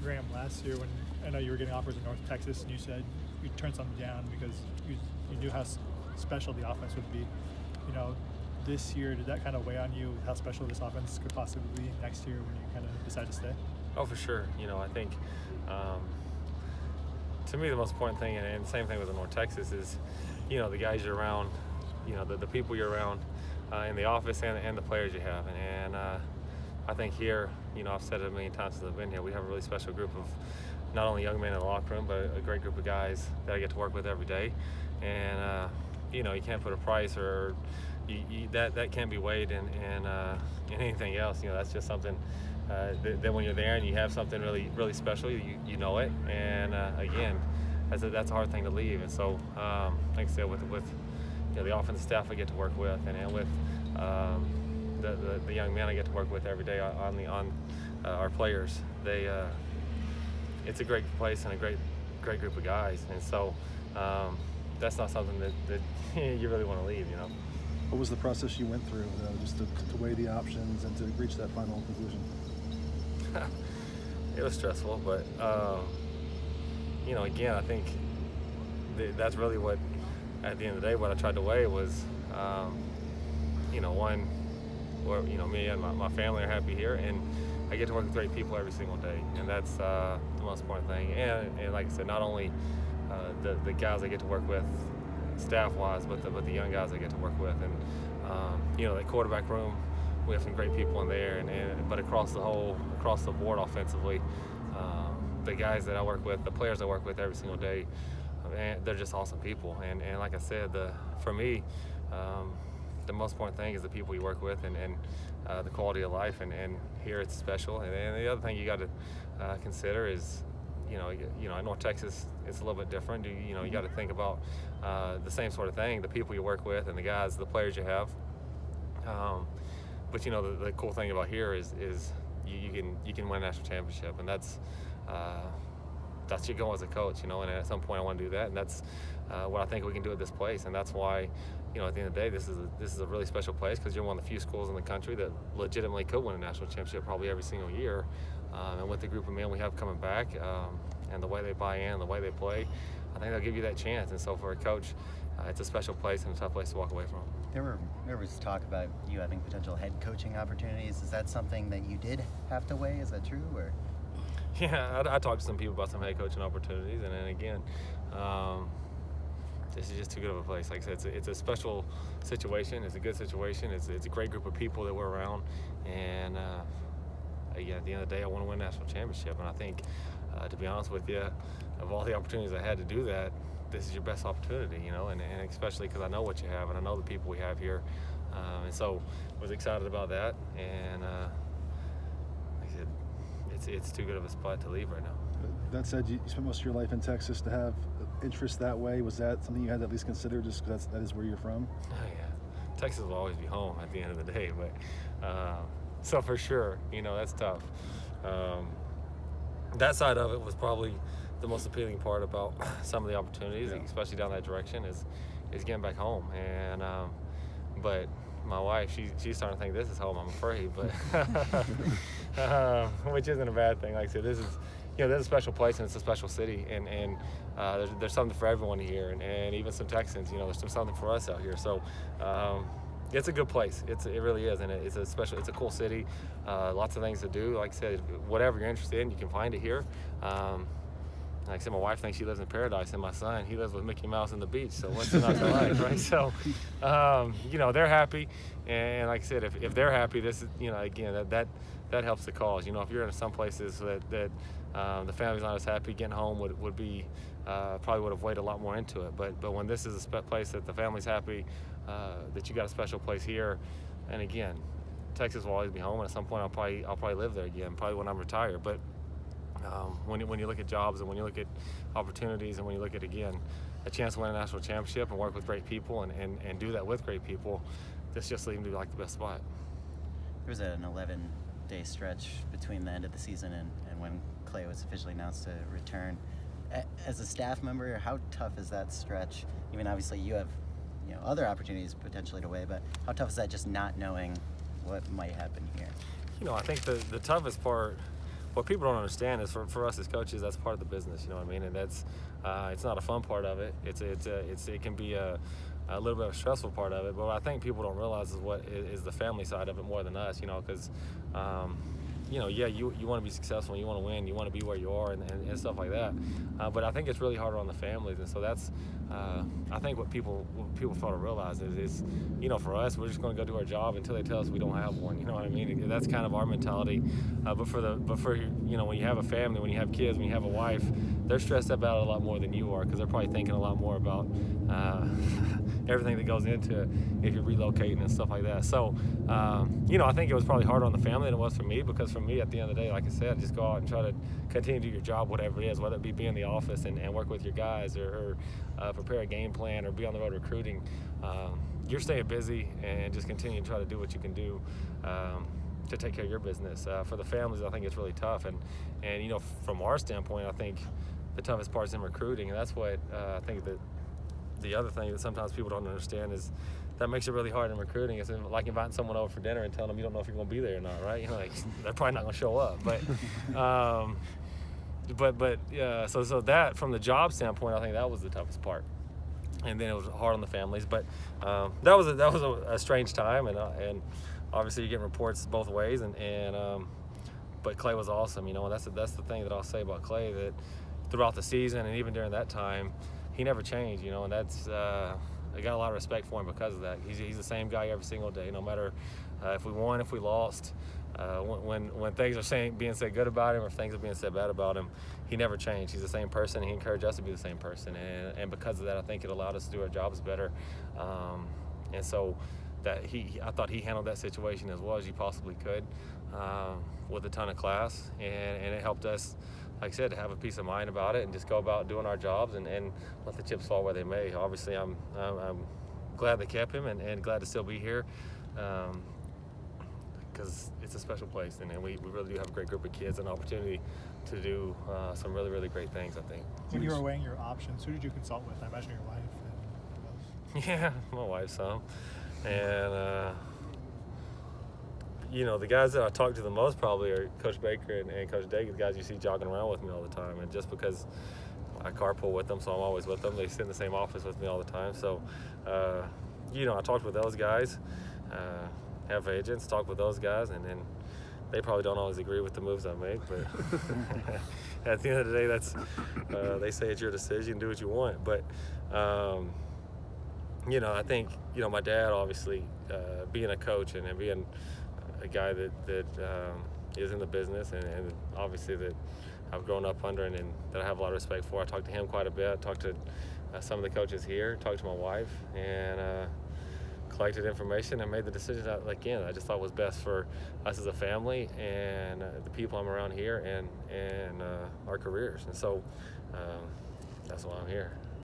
Graham, last year when I know you were getting offers in North Texas and you said you turned something down because you knew how special the offense would be. You know, this year, did that kind of weigh on you how special this offense could possibly be next year when you kind of decide to stay? Oh, for sure. You know, I think to me the most important thing, and the same thing with North Texas, is, you know, the guys you're around, you know, the people you're around in the office and the players you have. And I think here, you know, I've said it a million times since I've been here, we have a really special group of not only young men in the locker room, but a great group of guys that I get to work with every day. And, you know, you can't put a price or that can't be weighed in anything else. You know, that's just something that when you're there and you have something really, really special, you know it. And again, that's a hard thing to leave. And so, like I said, with you know, the offensive staff I get to work with, and with the young men I get to work with every day on our players, it's a great place and a great group of guys. And so that's not something that you really want to leave, you know. What was the process you went through, just to weigh the options and to reach that final conclusion? It was stressful, but you know, again, I think that's really what, at the end of the day, what I tried to weigh was, you know, one, where, you know, me and my family are happy here, and I get to work with great people every single day, and that's the most important thing. And like I said, not only the guys I get to work with staff-wise, but the young guys I get to work with. And you know, that quarterback room, we have some great people in there, but across the board offensively, the guys that I work with, the players I work with every single day, and they're just awesome people. And like I said, for me, the most important thing is the people you work with and the quality of life. And here it's special. And the other thing you got to consider is, you know, in North Texas, it's a little bit different. You know, you got to think about the same sort of thing, the people you work with and the guys, the players you have. But you know, the cool thing about here is you can win a national championship, and that's your goal as a coach, you know. And at some point, I want to do that, and that's what I think we can do at this place. And that's why, you know, at the end of the day, this is a really special place, because you're one of the few schools in the country that legitimately could win a national championship probably every single year. And with the group of men we have coming back, and the way they buy in, the way they play, I think they'll give you that chance. And so for a coach, it's a special place and a tough place to walk away from. There was talk about you having potential head coaching opportunities. Is that something that you did have to weigh? Is that true? Or? Yeah, I talked to some people about some head coaching opportunities, and then again, this is just too good of a place. Like I said, it's a special situation. It's a good situation. It's a great group of people that we're around, and again, at the end of the day, I want to win a national championship. And I think, to be honest with you, of all the opportunities I had to do that, this is your best opportunity, you know, and especially because I know what you have and I know the people we have here, and so I was excited about that. And like I said, it's too good of a spot to leave right now. That said, you spent most of your life in Texas. To have interest that way, was that something you had to at least consider, just because that is where you're from? Oh, yeah. Texas will always be home at the end of the day, but so for sure, you know, that's tough. That side of it was probably the most appealing part about some of the opportunities, yeah, especially down that direction, is getting back home. And but my wife, she's starting to think this is home, I'm afraid, but which isn't a bad thing. Like I said, this is, you know, there's a special place and it's a special city, and there's something for everyone here, and even some Texans, you know, there's something for us out here. So it's a good place. It really is, and it's a cool city. Lots of things to do. Like I said, whatever you're interested in, you can find it here. Like I said, my wife thinks she lives in paradise, and my son, he lives with Mickey Mouse on the beach. So what's not to like, right? So, you know, they're happy, and like I said, if they're happy, this is, you know, again, that helps the cause. You know, if you're in some places that the family's not as happy, getting home would be probably would have weighed a lot more into it. But when this is a place that the family's happy, that you got a special place here, and again, Texas will always be home, and at some point I'll probably live there again, probably when I'm retired. But when you look at jobs, and when you look at opportunities, and when you look at, again, a chance to win a national championship and work with great people and do that with great people, this just seemed to be like the best spot. There was an 11-day stretch between the end of the season and when Clay was officially announced to return. As a staff member, how tough is that stretch? I mean, obviously you have, you know, other opportunities potentially to weigh, but how tough is that, just not knowing what might happen here? You know, I think the toughest part what people don't understand is for us as coaches, that's part of the business. You know what I mean? And that's it's not a fun part of it. It can be a little bit of a stressful part of it. But what I think people don't realize is what is the family side of it more than us. You know, because you know, yeah, you want to be successful, and you want to win, you want to be where you are, and stuff like that. But I think it's really harder on the families, and so that's I think what people fail to realize is you know, for us, we're just going to go do our job until they tell us we don't have one. You know what I mean? That's kind of our mentality. But for you know, when you have a family, when you have kids, when you have a wife, they're stressed about it a lot more than you are, because they're probably thinking a lot more about everything that goes into if you're relocating and stuff like that. So you know, I think it was probably harder on the family than it was for me, because for me, at the end of the day, like I said, just go out and try to continue to do your job, whatever it is, whether it be in the office and work with your guys, or prepare a game plan, or be on the road recruiting. You're staying busy and just continue to try to do what you can do to take care of your business. For the families, I think it's really tough, and you know, from our standpoint, I think the toughest part is in recruiting, and that's what I think that the other thing that sometimes people don't understand is that makes it really hard in recruiting. It's like inviting someone over for dinner and telling them you don't know if you're going to be there or not, right? You know, like, they're probably not going to show up. But yeah, so that, from the job standpoint, I think that was the toughest part. And then it was hard on the families. But that was a strange time, and obviously you get reports both ways. But Clay was awesome, you know, and that's the thing that I'll say about Clay, that throughout the season and even during that time, he never changed, you know, and that's I got a lot of respect for him because of that. He's the same guy every single day, no matter if we won, if we lost, when things are being said good about him, or things are being said bad about him, he never changed. He's the same person. He encouraged us to be the same person, and because of that, I think it allowed us to do our jobs better. And so that I thought he handled that situation as well as he possibly could, with a ton of class, and it helped us, like I said, to have a peace of mind about it and just go about doing our jobs and let the chips fall where they may. Obviously, I'm glad they kept him, and glad to still be here, because it's a special place, and we really do have a great group of kids and opportunity to do some really, really great things, I think. When you were weighing your options, who did you consult with? I imagine your wife. Yeah, my wife some. And you know, the guys that I talk to the most probably are Coach Baker and Coach Day, the guys you see jogging around with me all the time. And just because I carpool with them, so I'm always with them. They sit in the same office with me all the time. So, you know, I talked with those guys, have agents, talk with those guys, and then they probably don't always agree with the moves I make. But at the end of the day, that's they say it's your decision, do what you want. But, you know, I think, you know, my dad, obviously, being a coach and being a guy that is in the business, and obviously that I've grown up under, and that I have a lot of respect for. I talked to him quite a bit. Talked to some of the coaches here. Talked to my wife, and collected information and made the decision that, again, I just thought was best for us as a family and the people I'm around here, and our careers. And so that's why I'm here.